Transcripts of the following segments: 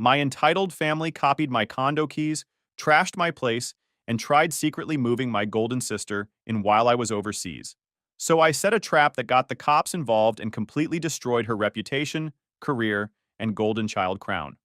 My entitled family copied my condo keys, trashed my place, and tried secretly moving my golden sister in while I was overseas. So I set a trap that got the cops involved and completely destroyed her reputation, career, and golden child crown.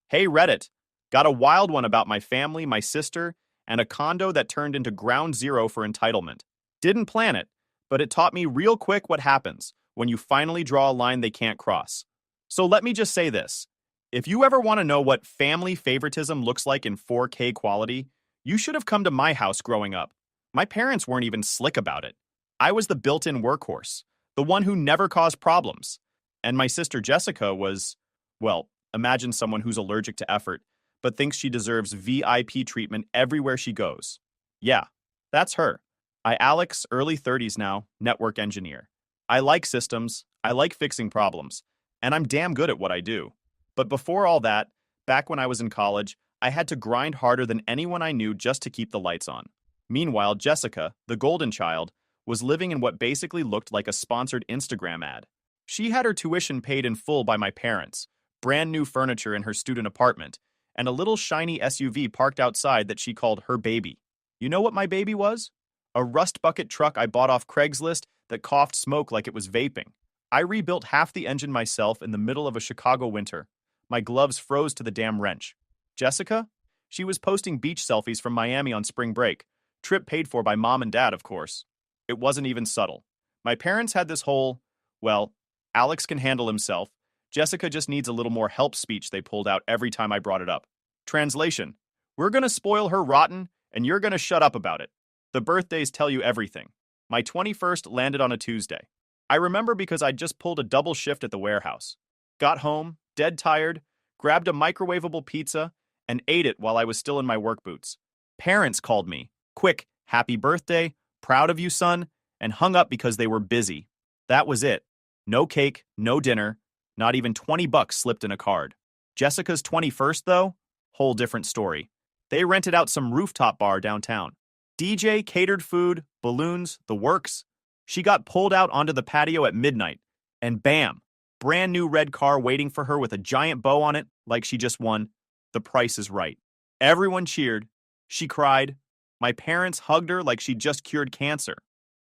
Hey Reddit, got a wild one about my family, my sister, and a condo that turned into ground zero for entitlement. Didn't plan it, but it taught me real quick what happens when you finally draw a line they can't cross. So let me just say this. If you ever want to know what family favoritism looks like in 4K quality, you should have come to my house growing up. My parents weren't even slick about it. I was the built-in workhorse, the one who never caused problems. And my sister Jessica was, well, imagine someone who's allergic to effort, but thinks she deserves VIP treatment everywhere she goes. Yeah, that's her. Alex, early 30s now, network engineer. I like systems, I like fixing problems, and I'm damn good at what I do. But before all that, back when I was in college, I had to grind harder than anyone I knew just to keep the lights on. Meanwhile, Jessica, the golden child, was living in what basically looked like a sponsored Instagram ad. She had her tuition paid in full by my parents, brand new furniture in her student apartment, and a little shiny SUV parked outside that she called her baby. You know what my baby was? A rust bucket truck I bought off Craigslist that coughed smoke like it was vaping. I rebuilt half the engine myself in the middle of a Chicago winter. My gloves froze to the damn wrench. Jessica? She was posting beach selfies from Miami on spring break. Trip paid for by mom and dad, of course. It wasn't even subtle. My parents had this whole, well, Alex can handle himself. Jessica just needs a little more help speech they pulled out every time I brought it up. Translation: we're gonna spoil her rotten, and you're gonna shut up about it. The birthdays tell you everything. My 21st landed on a Tuesday. I remember because I'd just pulled a double shift at the warehouse. Got home, dead tired, grabbed a microwavable pizza, and ate it while I was still in my work boots. Parents called me. Quick, happy birthday, proud of you, son, and hung up because they were busy. That was it. No cake, no dinner, not even $20 slipped in a card. Jessica's 21st, though? Whole different story. They rented out some rooftop bar downtown. DJ, catered food, balloons, the works. She got pulled out onto the patio at midnight, and bam, brand new red car waiting for her with a giant bow on it like she just won The Price is Right. Everyone cheered. She cried. My parents hugged her like she'd just cured cancer.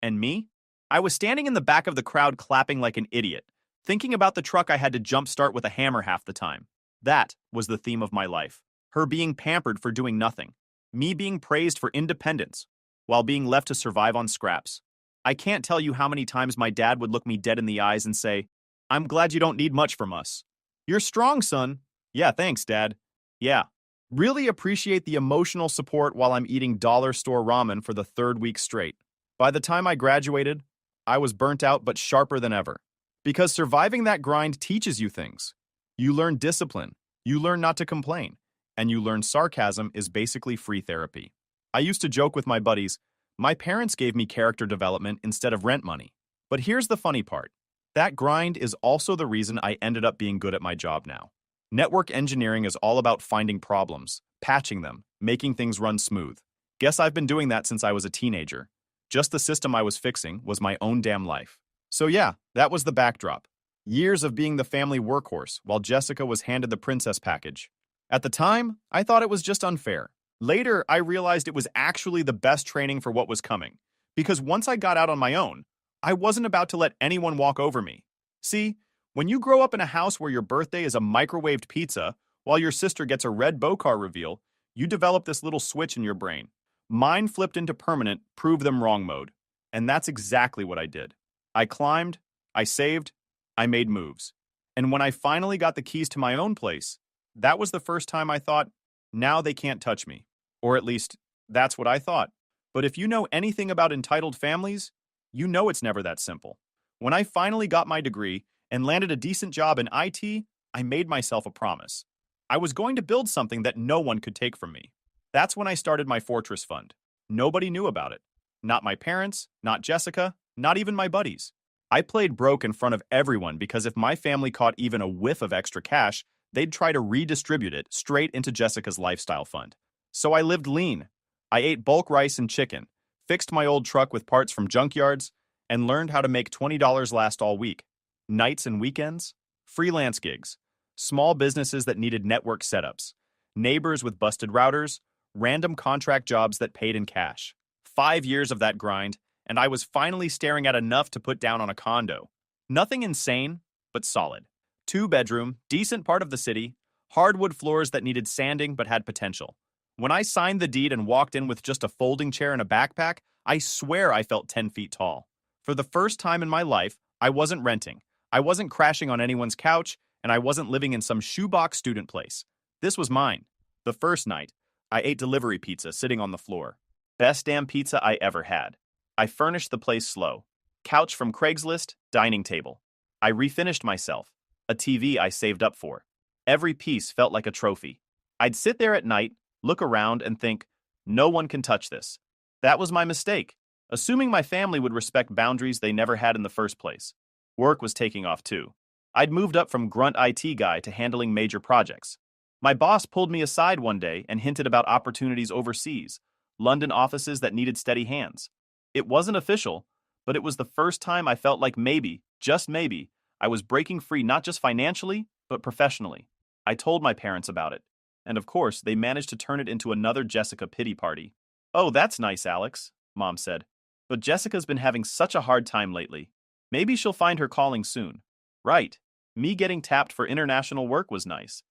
And me? I was standing in the back of the crowd clapping like an idiot, thinking about the truck I had to jumpstart with a hammer half the time. That was the theme of my life. Her being pampered for doing nothing. Me being praised for independence, while being left to survive on scraps. I can't tell you how many times my dad would look me dead in the eyes and say, "I'm glad you don't need much from us." "You're strong, son." "Yeah, thanks, Dad." Yeah. Really appreciate the emotional support while I'm eating dollar store ramen for the third week straight. By the time I graduated, I was burnt out but sharper than ever. Because surviving that grind teaches you things. You learn discipline, you learn not to complain, and you learn sarcasm is basically free therapy. I used to joke with my buddies, my parents gave me character development instead of rent money. But here's the funny part. That grind is also the reason I ended up being good at my job now. Network engineering is all about finding problems, patching them, making things run smooth. Guess I've been doing that since I was a teenager. Just the system I was fixing was my own damn life. So yeah, that was the backdrop. Years of being the family workhorse while Jessica was handed the princess package. At the time, I thought it was just unfair. Later, I realized it was actually the best training for what was coming. Because once I got out on my own, I wasn't about to let anyone walk over me. See, when you grow up in a house where your birthday is a microwaved pizza, while your sister gets a red bow car reveal, you develop this little switch in your brain. Mine flipped into permanent, prove them wrong mode. And that's exactly what I did. I climbed, I saved, I made moves. And when I finally got the keys to my own place, that was the first time I thought, now they can't touch me. Or at least, that's what I thought. But if you know anything about entitled families, you know it's never that simple. When I finally got my degree and landed a decent job in IT, I made myself a promise. I was going to build something that no one could take from me. That's when I started my Fortress Fund. Nobody knew about it. Not my parents, not Jessica, not even my buddies. I played broke in front of everyone because if my family caught even a whiff of extra cash, they'd try to redistribute it straight into Jessica's lifestyle fund. So I lived lean. I ate bulk rice and chicken, fixed my old truck with parts from junkyards, and learned how to make $20 last all week. Nights and weekends, freelance gigs, small businesses that needed network setups, neighbors with busted routers, random contract jobs that paid in cash. 5 years of that grind, and I was finally staring at enough to put down on a condo. Nothing insane, but solid. Two-bedroom, decent part of the city, hardwood floors that needed sanding but had potential. When I signed the deed and walked in with just a folding chair and a backpack, I swear I felt 10 feet tall. For the first time in my life, I wasn't renting. I wasn't crashing on anyone's couch, and I wasn't living in some shoebox student place. This was mine. The first night, I ate delivery pizza sitting on the floor. Best damn pizza I ever had. I furnished the place slow. Couch from Craigslist, dining table. I refinished myself. A TV I saved up for. Every piece felt like a trophy. I'd sit there at night, look around, and think, no one can touch this. That was my mistake, assuming my family would respect boundaries they never had in the first place. Work was taking off too. I'd moved up from grunt IT guy to handling major projects. My boss pulled me aside one day and hinted about opportunities overseas, London offices that needed steady hands. It wasn't official, but it was the first time I felt like maybe, just maybe, I was breaking free not just financially, but professionally. I told my parents about it, and of course, they managed to turn it into another Jessica pity party. "Oh, that's nice, Alex," Mom said. "But Jessica's been having such a hard time lately. Maybe she'll find her calling soon." Right. Me getting tapped for international work was nice.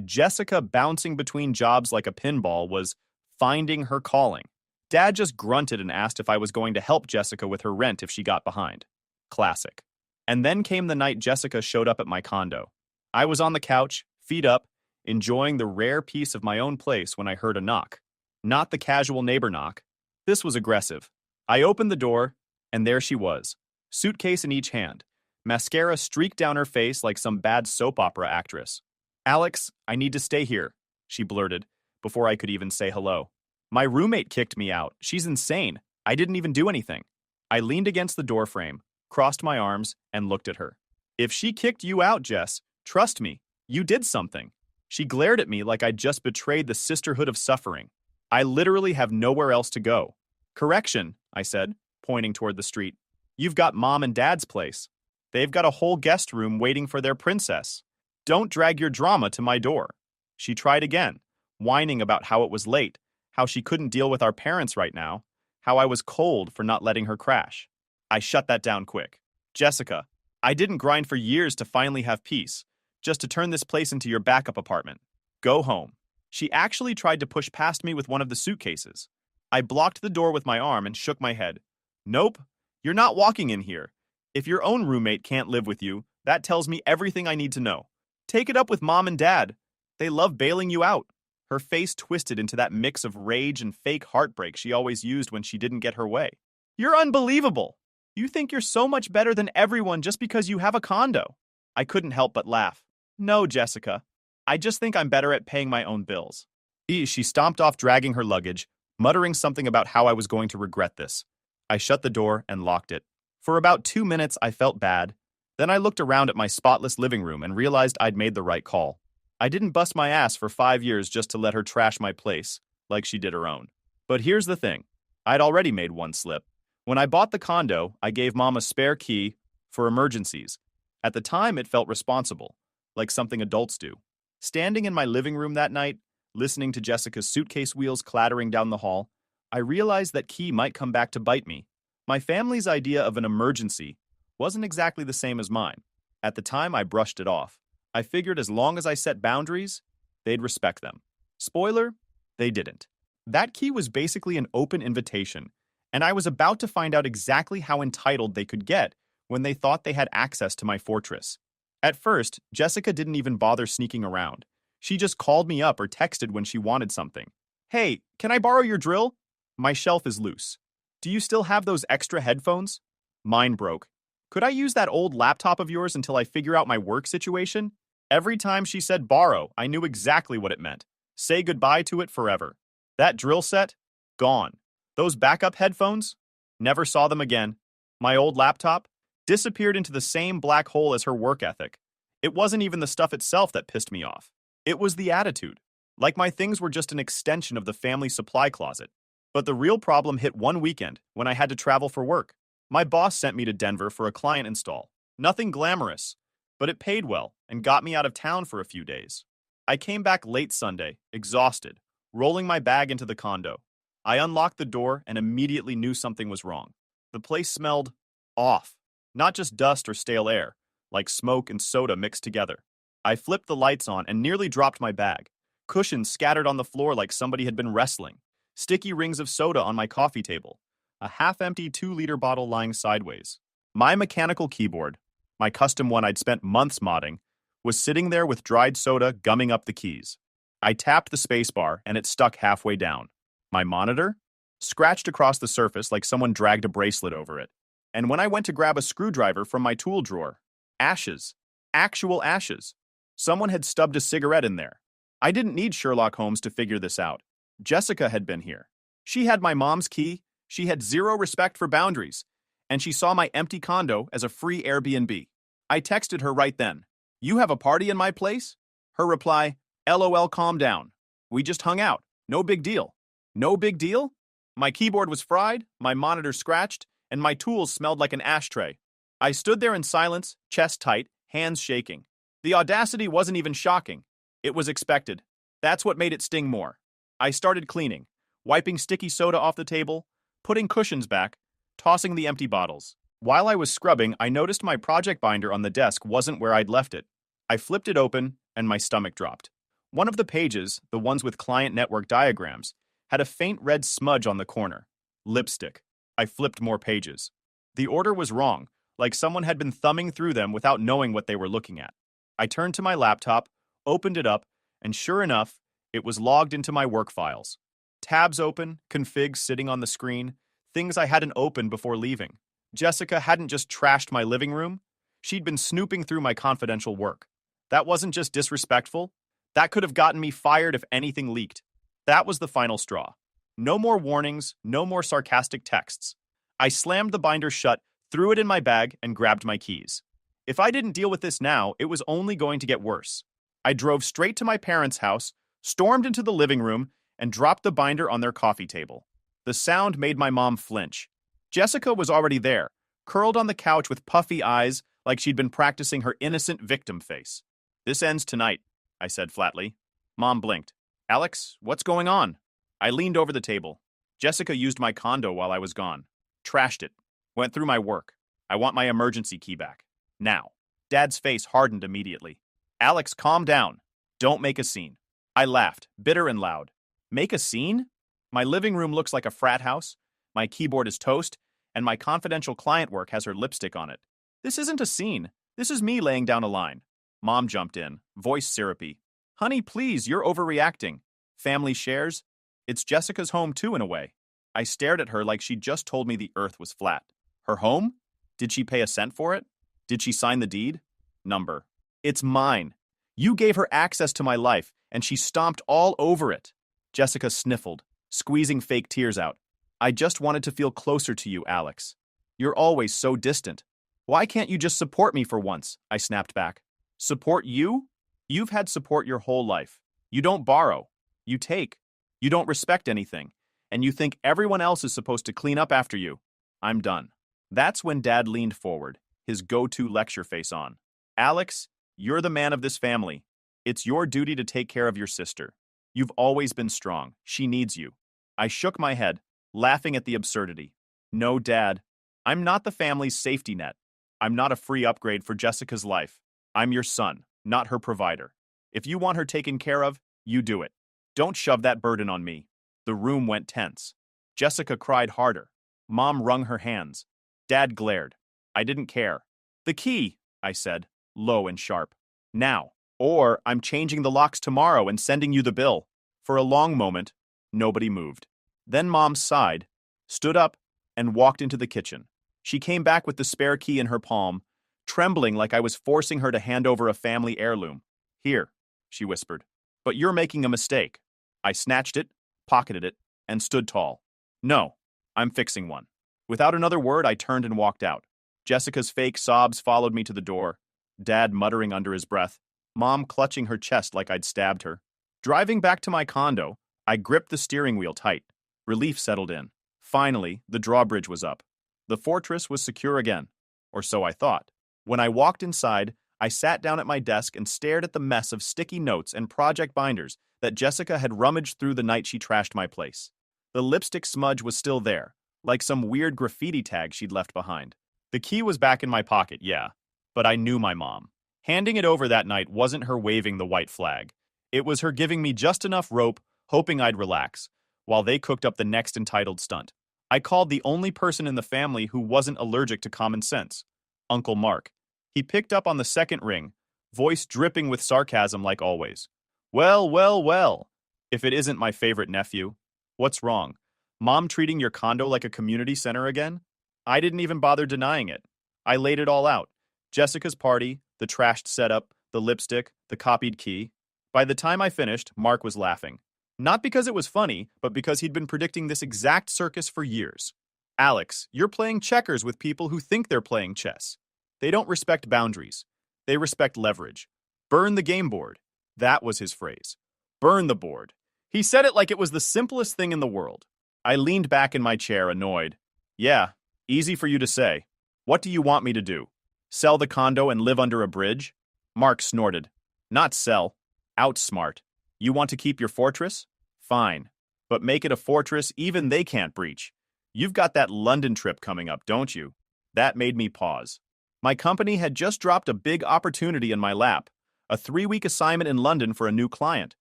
Jessica bouncing between jobs like a pinball was finding her calling. Dad just grunted and asked if I was going to help Jessica with her rent if she got behind. Classic. And then came the night Jessica showed up at my condo. I was on the couch, feet up, enjoying the rare peace of my own place when I heard a knock. Not the casual neighbor knock. This was aggressive. I opened the door, and there she was, suitcase in each hand, mascara streaked down her face like some bad soap opera actress. "Alex, I need to stay here," she blurted, before I could even say hello. "My roommate kicked me out. She's insane. I didn't even do anything." I leaned against the doorframe, crossed my arms, and looked at her. "If she kicked you out, Jess, trust me, you did something." She glared at me like I'd just betrayed the sisterhood of suffering. "I literally have nowhere else to go." "Correction," I said, pointing toward the street. "You've got Mom and Dad's place. They've got a whole guest room waiting for their princess. Don't drag your drama to my door." She tried again, whining about how it was late, how she couldn't deal with our parents right now, how I was cold for not letting her crash. I shut that down quick. "Jessica, I didn't grind for years to finally have peace, just to turn this place into your backup apartment. Go home." She actually tried to push past me with one of the suitcases. I blocked the door with my arm and shook my head. "Nope, you're not walking in here. If your own roommate can't live with you, that tells me everything I need to know. Take it up with Mom and Dad. They love bailing you out." Her face twisted into that mix of rage and fake heartbreak she always used when she didn't get her way. "You're unbelievable. You think you're so much better than everyone just because you have a condo." I couldn't help but laugh. "No, Jessica. I just think I'm better at paying my own bills." She stomped off dragging her luggage, muttering something about how I was going to regret this. I shut the door and locked it. For about 2 minutes, I felt bad. Then I looked around at my spotless living room and realized I'd made the right call. I didn't bust my ass for 5 years just to let her trash my place, like she did her own. But here's the thing. I'd already made one slip. When I bought the condo, I gave Mom a spare key for emergencies. At the time, it felt responsible, like something adults do. Standing in my living room that night, listening to Jessica's suitcase wheels clattering down the hall, I realized that key might come back to bite me. My family's idea of an emergency wasn't exactly the same as mine. At the time, I brushed it off. I figured as long as I set boundaries, they'd respect them. Spoiler, they didn't. That key was basically an open invitation, and I was about to find out exactly how entitled they could get when they thought they had access to my fortress. At first, Jessica didn't even bother sneaking around. She just called me up or texted when she wanted something. "Hey, can I borrow your drill? My shelf is loose. Do you still have those extra headphones? Mine broke. Could I use that old laptop of yours until I figure out my work situation?" Every time she said borrow, I knew exactly what it meant. Say goodbye to it forever. That drill set? Gone. Those backup headphones? Never saw them again. My old laptop? Disappeared into the same black hole as her work ethic. It wasn't even the stuff itself that pissed me off. It was the attitude. Like my things were just an extension of the family supply closet. But the real problem hit one weekend when I had to travel for work. My boss sent me to Denver for a client install. Nothing glamorous. but it paid well and got me out of town for a few days. I came back late Sunday, exhausted, rolling my bag into the condo. I unlocked the door and immediately knew something was wrong. The place smelled off, not just dust or stale air, like smoke and soda mixed together. I flipped the lights on and nearly dropped my bag. Cushions scattered on the floor like somebody had been wrestling. Sticky rings of soda on my coffee table. A half-empty 2-liter bottle lying sideways. My mechanical keyboard, my custom one I'd spent months modding, was sitting there with dried soda gumming up the keys. I tapped the spacebar and it stuck halfway down. My monitor? Scratched across the surface like someone dragged a bracelet over it. And when I went to grab a screwdriver from my tool drawer, ashes. Actual ashes. Someone had stubbed a cigarette in there. I didn't need Sherlock Holmes to figure this out. Jessica had been here. She had my mom's key, she had zero respect for boundaries, and she saw my empty condo as a free Airbnb. I texted her right then. "You have a party in my place?" Her reply, "LOL, calm down. We just hung out. No big deal." No big deal? My keyboard was fried, my monitor scratched, and my tools smelled like an ashtray. I stood there in silence, chest tight, hands shaking. The audacity wasn't even shocking. It was expected. That's what made it sting more. I started cleaning, wiping sticky soda off the table, putting cushions back, tossing the empty bottles. While I was scrubbing, I noticed my project binder on the desk wasn't where I'd left it. I flipped it open, and my stomach dropped. One of the pages, the ones with client network diagrams, had a faint red smudge on the corner. Lipstick. I flipped more pages. The order was wrong, like someone had been thumbing through them without knowing what they were looking at. I turned to my laptop, opened it up, and sure enough, it was logged into my work files. Tabs open, configs sitting on the screen, things I hadn't opened before leaving. Jessica hadn't just trashed my living room, she'd been snooping through my confidential work. That wasn't just disrespectful, that could have gotten me fired if anything leaked. That was the final straw. No more warnings, no more sarcastic texts. I slammed the binder shut, threw it in my bag, and grabbed my keys. If I didn't deal with this now, it was only going to get worse. I drove straight to my parents' house, stormed into the living room, and dropped the binder on their coffee table. The sound made my mom flinch. Jessica was already there, curled on the couch with puffy eyes like she'd been practicing her innocent victim face. "This ends tonight," I said flatly. Mom blinked. "Alex, what's going on?" I leaned over the table. Jessica used my condo while I was gone. Trashed it. Went through my work. I want my emergency key back. Now. Dad's face hardened immediately. "Alex, calm down. Don't make a scene." I laughed, bitter and loud. Make a scene? My living room looks like a frat house, my keyboard is toast, and my confidential client work has her lipstick on it. This isn't a scene. This is me laying down a line. Mom jumped in, voice syrupy. "Honey, please, you're overreacting. Family shares? It's Jessica's home too, in a way." I stared at her like she'd just told me the earth was flat. Her home? Did she pay a cent for it? Did she sign the deed? Number. It's mine. You gave her access to my life, and she stomped all over it. Jessica sniffled, squeezing fake tears out. "I just wanted to feel closer to you, Alex. You're always so distant. Why can't you just support me for once?" I snapped back. "Support you? You've had support your whole life. You don't borrow. You take. You don't respect anything. And you think everyone else is supposed to clean up after you. I'm done." That's when Dad leaned forward, his go-to lecture face on. "Alex, you're the man of this family. It's your duty to take care of your sister. You've always been strong. She needs you." I shook my head, laughing at the absurdity. "No, Dad. I'm not the family's safety net. I'm not a free upgrade for Jessica's life. I'm your son, not her provider. If you want her taken care of, you do it. Don't shove that burden on me." The room went tense. Jessica cried harder. Mom wrung her hands. Dad glared. I didn't care. "The key," I said, low and sharp. "Now, or I'm changing the locks tomorrow and sending you the bill." For a long moment, nobody moved. Then Mom sighed, stood up, and walked into the kitchen. She came back with the spare key in her palm, trembling like I was forcing her to hand over a family heirloom. "Here," she whispered. "But you're making a mistake." I snatched it, pocketed it, and stood tall. "No, I'm fixing one." Without another word, I turned and walked out. Jessica's fake sobs followed me to the door, Dad muttering under his breath, Mom clutching her chest like I'd stabbed her. Driving back to my condo, I gripped the steering wheel tight. Relief settled in. Finally, the drawbridge was up. The fortress was secure again, or so I thought. When I walked inside, I sat down at my desk and stared at the mess of sticky notes and project binders that Jessica had rummaged through the night she trashed my place. The lipstick smudge was still there, like some weird graffiti tag she'd left behind. The key was back in my pocket, yeah, but I knew my mom. Handing it over that night wasn't her waving the white flag. It was her giving me just enough rope, hoping I'd relax, while they cooked up the next entitled stunt. I called the only person in the family who wasn't allergic to common sense, Uncle Mark. He picked up on the second ring, voice dripping with sarcasm like always. Well, well, well. If it isn't my favorite nephew. What's wrong? Mom treating your condo like a community center again? I didn't even bother denying it. I laid it all out. Jessica's party, the trashed setup, the lipstick, the copied key. By the time I finished, Mark was laughing. Not because it was funny, but because he'd been predicting this exact circus for years. Alex, you're playing checkers with people who think they're playing chess. They don't respect boundaries. They respect leverage. Burn the game board. That was his phrase. Burn the board. He said it like it was the simplest thing in the world. I leaned back in my chair, annoyed. Yeah, easy for you to say. What do you want me to do? Sell the condo and live under a bridge? Mark snorted. Not sell. Outsmart. You want to keep your fortress? Fine. But make it a fortress even they can't breach. You've got that London trip coming up, don't you? That made me pause. My company had just dropped a big opportunity in my lap, a 3-week assignment in London for a new client.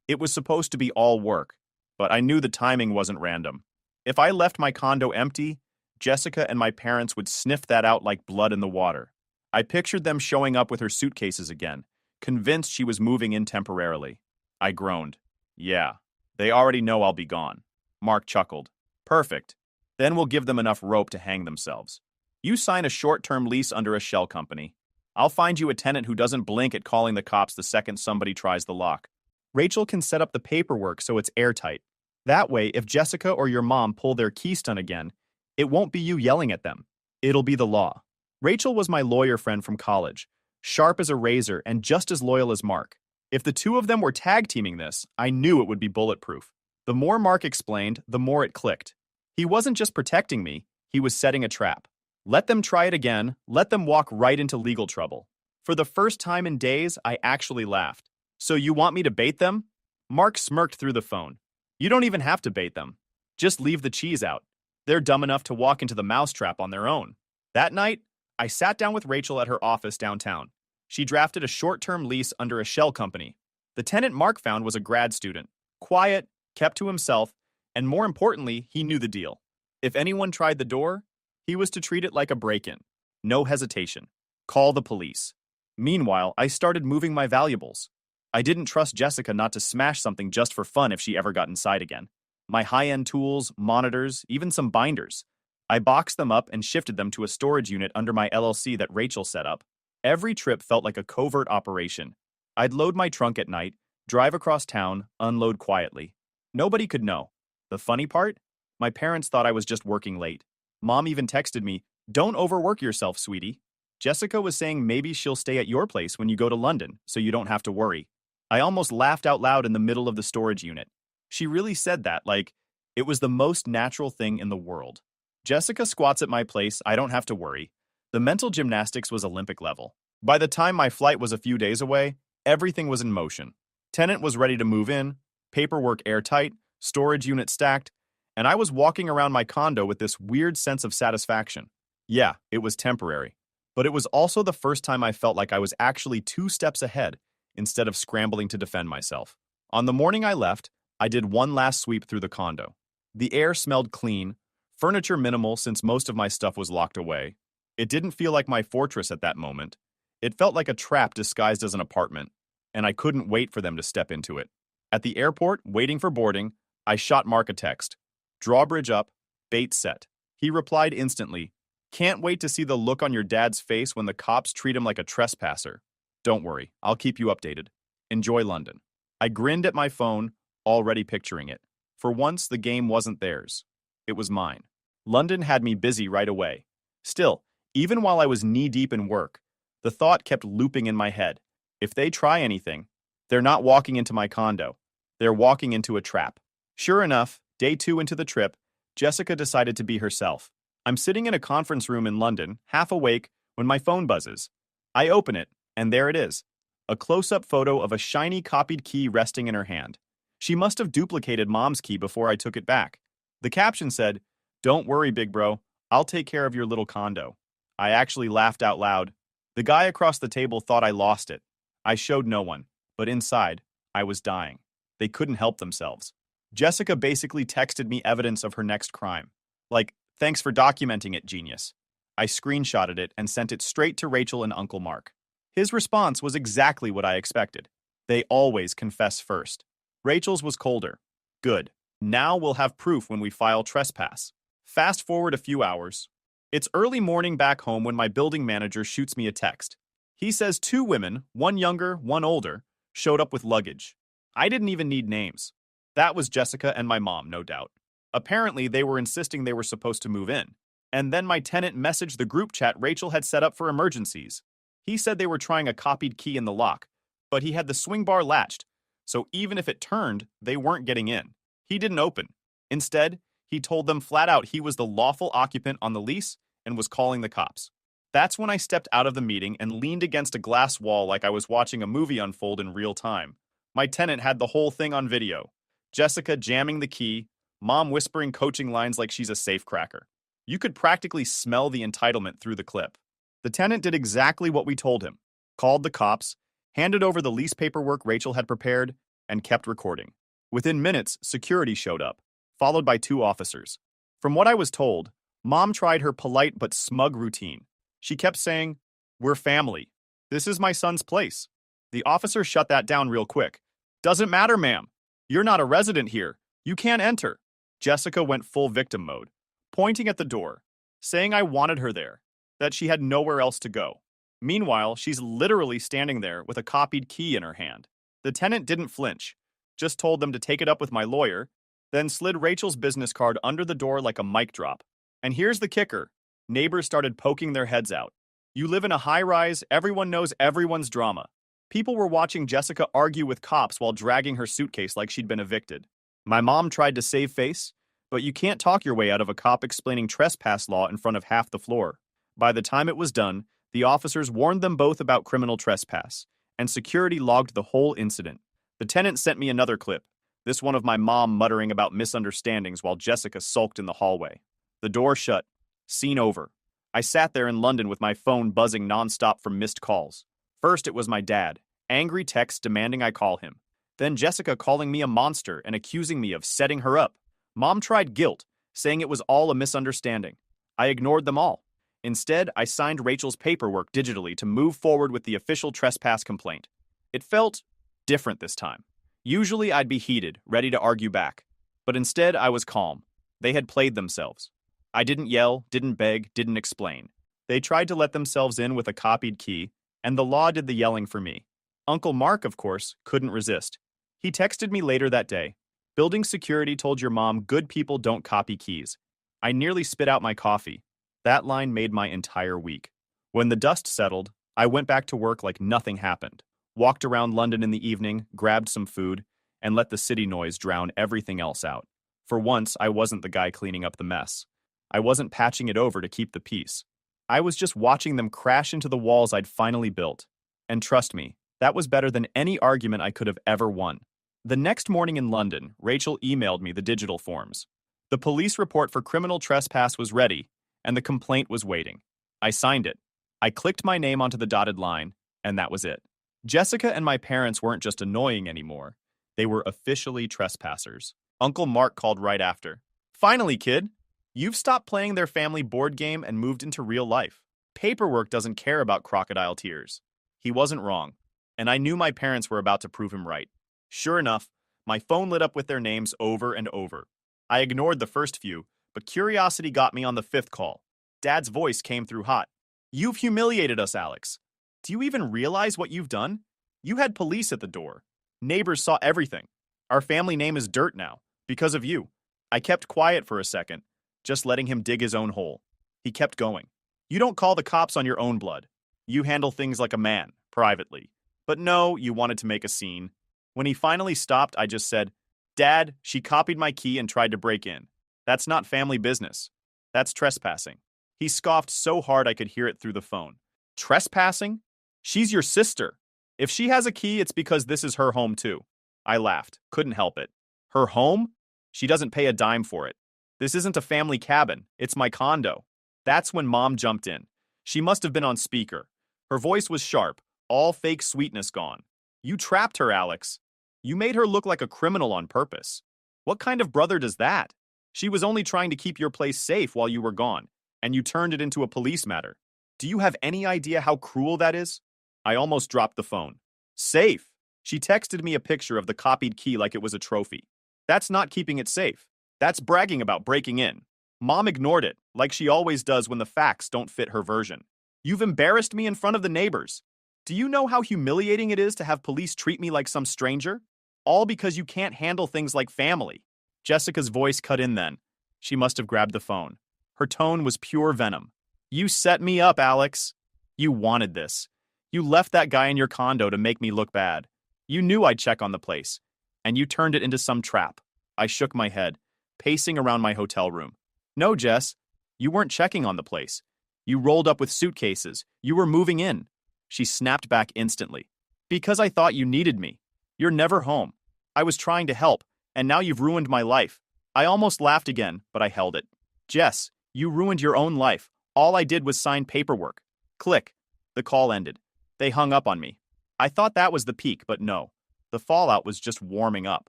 It was supposed to be all work, but I knew the timing wasn't random. If I left my condo empty, Jessica and my parents would sniff that out like blood in the water. I pictured them showing up with her suitcases again, convinced she was moving in temporarily. I groaned. Yeah, they already know I'll be gone. Mark chuckled. Perfect. Then we'll give them enough rope to hang themselves. You sign a short-term lease under a shell company. I'll find you a tenant who doesn't blink at calling the cops the second somebody tries the lock. Rachel can set up the paperwork so it's airtight. That way, if Jessica or your mom pull their key stunt again, it won't be you yelling at them. It'll be the law. Rachel was my lawyer friend from college, sharp as a razor and just as loyal as Mark. If the two of them were tag teaming this, I knew it would be bulletproof. The more Mark explained, the more it clicked. He wasn't just protecting me, he was setting a trap. Let them try it again, let them walk right into legal trouble. For the first time in days, I actually laughed. So you want me to bait them? Mark smirked through the phone. You don't even have to bait them. Just leave the cheese out. They're dumb enough to walk into the mousetrap on their own. That night, I sat down with Rachel at her office downtown. She drafted a short-term lease under a shell company. The tenant Mark found was a grad student. Quiet, kept to himself, and more importantly, he knew the deal. If anyone tried the door, he was to treat it like a break-in. No hesitation. Call the police. Meanwhile, I started moving my valuables. I didn't trust Jessica not to smash something just for fun if she ever got inside again. My high-end tools, monitors, even some binders. I boxed them up and shifted them to a storage unit under my LLC that Rachel set up. Every trip felt like a covert operation. I'd load my trunk at night, drive across town, unload quietly. Nobody could know. The funny part? My parents thought I was just working late. Mom even texted me, "Don't overwork yourself, sweetie." Jessica was saying maybe she'll stay at your place when you go to London, so you don't have to worry. I almost laughed out loud in the middle of the storage unit. She really said that, like, it was the most natural thing in the world. Jessica squats at my place, I don't have to worry. The mental gymnastics was Olympic level. By the time my flight was a few days away, everything was in motion. Tenant was ready to move in, paperwork airtight, storage unit stacked, and I was walking around my condo with this weird sense of satisfaction. Yeah, it was temporary, but it was also the first time I felt like I was actually 2 steps ahead instead of scrambling to defend myself. On the morning I left, I did one last sweep through the condo. The air smelled clean, furniture minimal since most of my stuff was locked away. It didn't feel like my fortress at that moment. It felt like a trap disguised as an apartment, and I couldn't wait for them to step into it. At the airport, waiting for boarding, I shot Mark a text. Drawbridge up, bait set. He replied instantly, "Can't wait to see the look on your dad's face when the cops treat him like a trespasser. Don't worry, I'll keep you updated. Enjoy London." I grinned at my phone, already picturing it. For once, the game wasn't theirs. It was mine. London had me busy right away. Still, even while I was knee-deep in work, the thought kept looping in my head. If they try anything, they're not walking into my condo. They're walking into a trap. Sure enough, day 2 into the trip, Jessica decided to be herself. I'm sitting in a conference room in London, half awake, when my phone buzzes. I open it, And there it is, a close-up photo of a shiny copied key resting in her hand. She must have duplicated Mom's key before I took it back. The caption said, "Don't worry, big bro. I'll take care of your little condo." I actually laughed out loud. The guy across the table thought I lost it. I showed no one, but inside, I was dying. They couldn't help themselves. Jessica basically texted me evidence of her next crime. Like, "Thanks for documenting it, genius." I screenshotted it and sent it straight to Rachel and Uncle Mark. His response was exactly what I expected. They always confess first. Rachel's was colder. Good. Now we'll have proof when we file trespass. Fast forward a few hours. It's early morning back home when my building manager shoots me a text. He says 2 women, one younger, one older, showed up with luggage. I didn't even need names. That was Jessica and my mom, no doubt. Apparently, they were insisting they were supposed to move in. And then my tenant messaged the group chat Rachel had set up for emergencies. He said they were trying a copied key in the lock, but he had the swing bar latched, so even if it turned, they weren't getting in. He didn't open. Instead, he told them flat out he was the lawful occupant on the lease and was calling the cops. That's when I stepped out of the meeting and leaned against a glass wall like I was watching a movie unfold in real time. My tenant had the whole thing on video. Jessica jamming the key, Mom whispering coaching lines like she's a safecracker. You could practically smell the entitlement through the clip. The tenant did exactly what we told him, called the cops, handed over the lease paperwork Rachel had prepared, and kept recording. Within minutes, security showed up, followed by 2 officers. From what I was told, Mom tried her polite but smug routine. She kept saying, "We're family. This is my son's place." The officer shut that down real quick. "Doesn't matter, ma'am. You're not a resident here. You can't enter." Jessica went full victim mode, pointing at the door, saying I wanted her there, that she had nowhere else to go. Meanwhile, she's literally standing there with a copied key in her hand. The tenant didn't flinch, just told them to take it up with my lawyer, then slid Rachel's business card under the door like a mic drop. And here's the kicker. Neighbors started poking their heads out. You live in a high-rise, everyone knows everyone's drama. People were watching Jessica argue with cops while dragging her suitcase like she'd been evicted. My mom tried to save face, but you can't talk your way out of a cop explaining trespass law in front of half the floor. By the time it was done, the officers warned them both about criminal trespass, and security logged the whole incident. The tenant sent me another clip, this one of my mom muttering about misunderstandings while Jessica sulked in the hallway. The door shut. Scene over. I sat there in London with my phone buzzing nonstop from missed calls. First, it was my dad, angry texts demanding I call him. Then Jessica calling me a monster and accusing me of setting her up. Mom tried guilt, saying it was all a misunderstanding. I ignored them all. Instead, I signed Rachel's paperwork digitally to move forward with the official trespass complaint. It felt different this time. Usually I'd be heated, ready to argue back. But instead, I was calm. They had played themselves. I didn't yell, didn't beg, didn't explain. They tried to let themselves in with a copied key, and the law did the yelling for me. Uncle Mark, of course, couldn't resist. He texted me later that day. "Building security told your mom good people don't copy keys." I nearly spit out my coffee. That line made my entire week. When the dust settled, I went back to work like nothing happened. Walked around London in the evening, grabbed some food, and let the city noise drown everything else out. For once, I wasn't the guy cleaning up the mess. I wasn't patching it over to keep the peace. I was just watching them crash into the walls I'd finally built. And trust me, that was better than any argument I could have ever won. The next morning in London, Rachel emailed me the digital forms. The police report for criminal trespass was ready, and the complaint was waiting. I signed it. I clicked my name onto the dotted line, and that was it. Jessica and my parents weren't just annoying anymore. They were officially trespassers. Uncle Mark called right after. "Finally, kid! You've stopped playing their family board game and moved into real life. Paperwork doesn't care about crocodile tears." He wasn't wrong, and I knew my parents were about to prove him right. Sure enough, my phone lit up with their names over and over. I ignored the first few, but curiosity got me on the 5th call. Dad's voice came through hot. "You've humiliated us, Alex. Do you even realize what you've done? You had police at the door. Neighbors saw everything. Our family name is dirt now, because of you." I kept quiet for a second, just letting him dig his own hole. He kept going. "You don't call the cops on your own blood. You handle things like a man, privately. But no, you wanted to make a scene." When he finally stopped, I just said, "Dad, she copied my key and tried to break in. That's not family business. That's trespassing." He scoffed so hard I could hear it through the phone. "Trespassing? She's your sister. If she has a key, it's because this is her home too. I laughed. Couldn't help it. Her home? She doesn't pay a dime for it. This isn't a family cabin. It's my condo. That's when Mom jumped in. She must have been on speaker. Her voice was sharp, all fake sweetness gone. You trapped her, Alex. You made her look like a criminal on purpose. What kind of brother does that? She was only trying to keep your place safe while you were gone, and you turned it into a police matter. Do you have any idea how cruel that is? I almost dropped the phone. Safe? She texted me a picture of the copied key like it was a trophy. That's not keeping it safe. That's bragging about breaking in. Mom ignored it, like she always does when the facts don't fit her version. You've embarrassed me in front of the neighbors. Do you know how humiliating it is to have police treat me like some stranger? All because you can't handle things like family. Jessica's voice cut in then. She must have grabbed the phone. Her tone was pure venom. You set me up, Alex. You wanted this. You left that guy in your condo to make me look bad. You knew I'd check on the place, and you turned it into some trap. I shook my head, pacing around my hotel room. No, Jess, you weren't checking on the place. You rolled up with suitcases. You were moving in. She snapped back instantly. Because I thought you needed me. You're never home. I was trying to help, and now you've ruined my life. I almost laughed again, but I held it. Jess, you ruined your own life. All I did was sign paperwork. Click. The call ended. They hung up on me. I thought that was the peak, but no. The fallout was just warming up.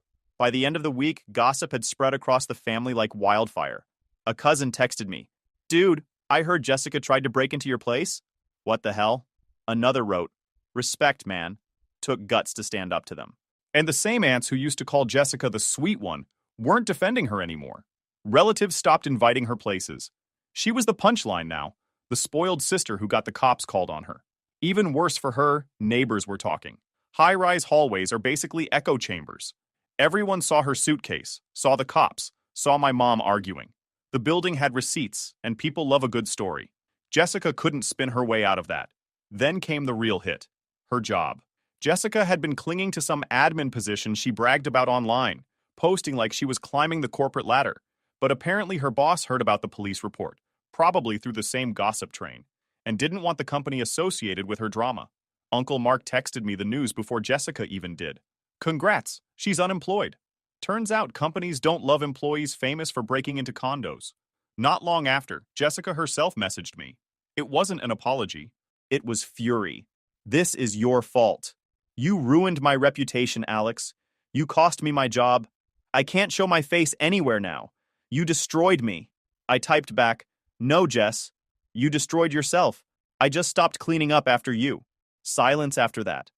By the end of the week, gossip had spread across the family like wildfire. A cousin texted me. Dude, I heard Jessica tried to break into your place. What the hell? Another wrote, respect, man. Took guts to stand up to them. And the same aunts who used to call Jessica the sweet one weren't defending her anymore. Relatives stopped inviting her places. She was the punchline now, the spoiled sister who got the cops called on her. Even worse for her, neighbors were talking. High-rise hallways are basically echo chambers. Everyone saw her suitcase, saw the cops, saw my mom arguing. The building had receipts, and people love a good story. Jessica couldn't spin her way out of that. Then came the real hit, her job. Jessica had been clinging to some admin position she bragged about online, posting like she was climbing the corporate ladder. But apparently her boss heard about the police report, probably through the same gossip train, and didn't want the company associated with her drama. Uncle Mark texted me the news before Jessica even did. Congrats, she's unemployed. Turns out companies don't love employees famous for breaking into condos. Not long after, Jessica herself messaged me. It wasn't an apology. It was fury. This is your fault. You ruined my reputation, Alex. You cost me my job. I can't show my face anywhere now. You destroyed me. I typed back, no, Jess. You destroyed yourself. I just stopped cleaning up after you. Silence after that.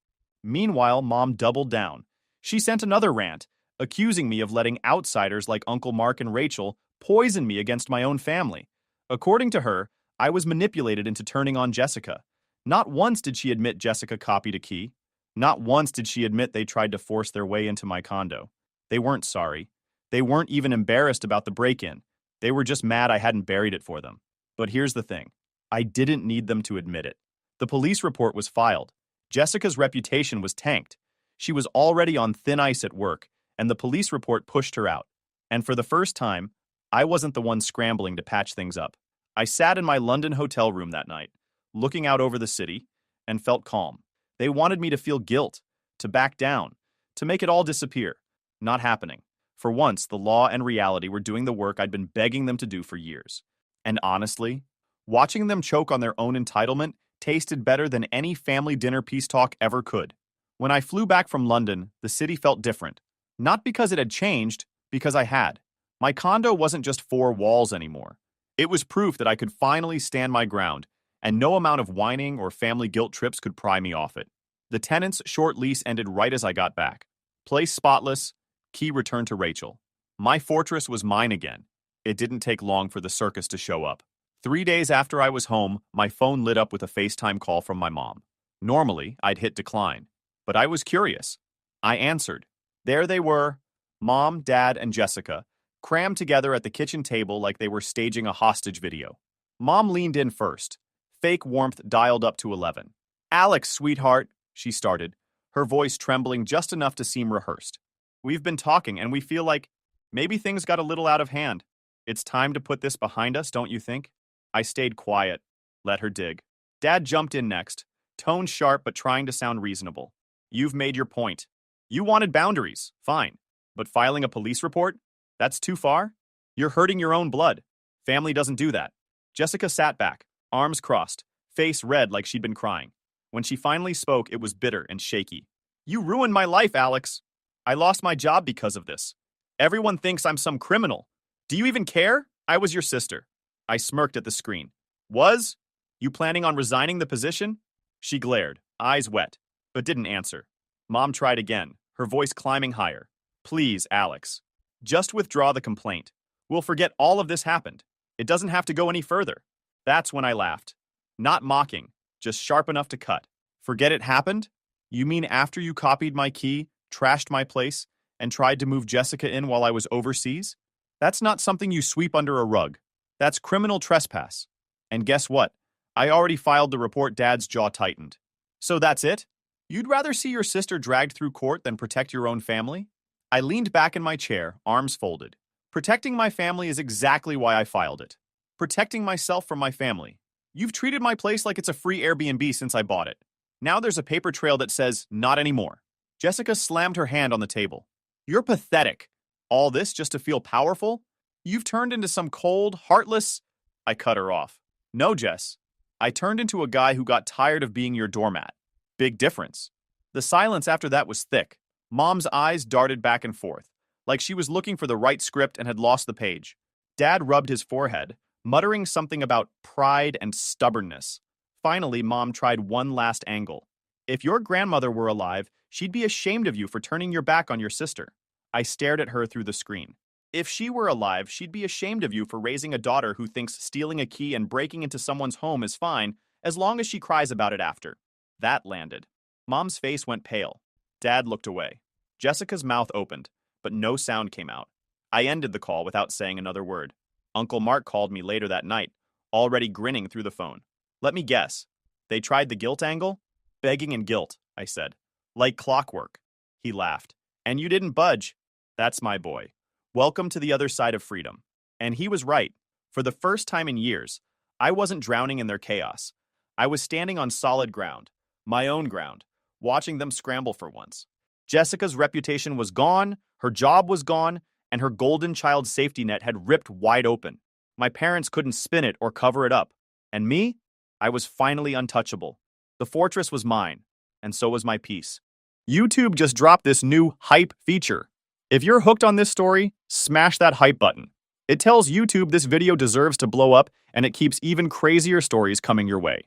Meanwhile, Mom doubled down. She sent another rant, accusing me of letting outsiders like Uncle Mark and Rachel poison me against my own family. According to her, I was manipulated into turning on Jessica. Not once did she admit Jessica copied a key. Not once did she admit they tried to force their way into my condo. They weren't sorry. They weren't even embarrassed about the break-in. They were just mad I hadn't buried it for them. But here's the thing. I didn't need them to admit it. The police report was filed. Jessica's reputation was tanked. She was already on thin ice at work, and the police report pushed her out. And for the first time, I wasn't the one scrambling to patch things up. I sat in my London hotel room that night, looking out over the city, and felt calm. They wanted me to feel guilt, to back down, to make it all disappear. Not happening. For once, the law and reality were doing the work I'd been begging them to do for years. And honestly, watching them choke on their own entitlement tasted better than any family dinner peace talk ever could. When I flew back from London, the city felt different. Not because it had changed, because I had. My condo wasn't just four walls anymore. It was proof that I could finally stand my ground, and no amount of whining or family guilt trips could pry me off it. The tenant's short lease ended right as I got back. Place spotless, key returned to Rachel. My fortress was mine again. It didn't take long for the circus to show up. 3 days after I was home, my phone lit up with a FaceTime call from my mom. Normally, I'd hit decline, but I was curious. I answered. There they were, Mom, Dad, and Jessica, crammed together at the kitchen table like they were staging a hostage video. Mom leaned in first, fake warmth dialed up to 11. Alex, sweetheart, she started, her voice trembling just enough to seem rehearsed. We've been talking, and we feel like maybe things got a little out of hand. It's time to put this behind us, don't you think? I stayed quiet, let her dig. Dad jumped in next, tone sharp but trying to sound reasonable. You've made your point. You wanted boundaries, fine. But filing a police report? That's too far? You're hurting your own blood. Family doesn't do that. Jessica sat back, arms crossed, face red like she'd been crying. When she finally spoke, it was bitter and shaky. You ruined my life, Alex. I lost my job because of this. Everyone thinks I'm some criminal. Do you even care? I was your sister. I smirked at the screen. Was? You planning on resigning the position? She glared, eyes wet, but didn't answer. Mom tried again, her voice climbing higher. Please, Alex. Just withdraw the complaint. We'll forget all of this happened. It doesn't have to go any further. That's when I laughed. Not mocking, just sharp enough to cut. Forget it happened? You mean after you copied my key, trashed my place, and tried to move Jessica in while I was overseas? That's not something you sweep under a rug. That's criminal trespass. And guess what? I already filed the report. Dad's jaw tightened. So that's it? You'd rather see your sister dragged through court than protect your own family? I leaned back in my chair, arms folded. Protecting my family is exactly why I filed it. Protecting myself from my family. You've treated my place like it's a free Airbnb since I bought it. Now there's a paper trail that says, not anymore. Jessica slammed her hand on the table. You're pathetic. All this just to feel powerful? You've turned into some cold, heartless... I cut her off. No, Jess. I turned into a guy who got tired of being your doormat. Big difference. The silence after that was thick. Mom's eyes darted back and forth, like she was looking for the right script and had lost the page. Dad rubbed his forehead, muttering something about pride and stubbornness. Finally, Mom tried one last angle. If your grandmother were alive, she'd be ashamed of you for turning your back on your sister. I stared at her through the screen. If she were alive, she'd be ashamed of you for raising a daughter who thinks stealing a key and breaking into someone's home is fine, as long as she cries about it after. That landed. Mom's face went pale. Dad looked away. Jessica's mouth opened, but no sound came out. I ended the call without saying another word. Uncle Mark called me later that night, already grinning through the phone. Let me guess. They tried the guilt angle? Begging and guilt, I said. Like clockwork. He laughed. And you didn't budge. That's my boy. Welcome to the other side of freedom. And he was right. For the first time in years, I wasn't drowning in their chaos. I was standing on solid ground, my own ground, watching them scramble for once. Jessica's reputation was gone, her job was gone, and her golden child safety net had ripped wide open. My parents couldn't spin it or cover it up. And me? I was finally untouchable. The fortress was mine, and so was my peace. YouTube just dropped this new hype feature. If you're hooked on this story, smash that hype button. It tells YouTube this video deserves to blow up, and it keeps even crazier stories coming your way.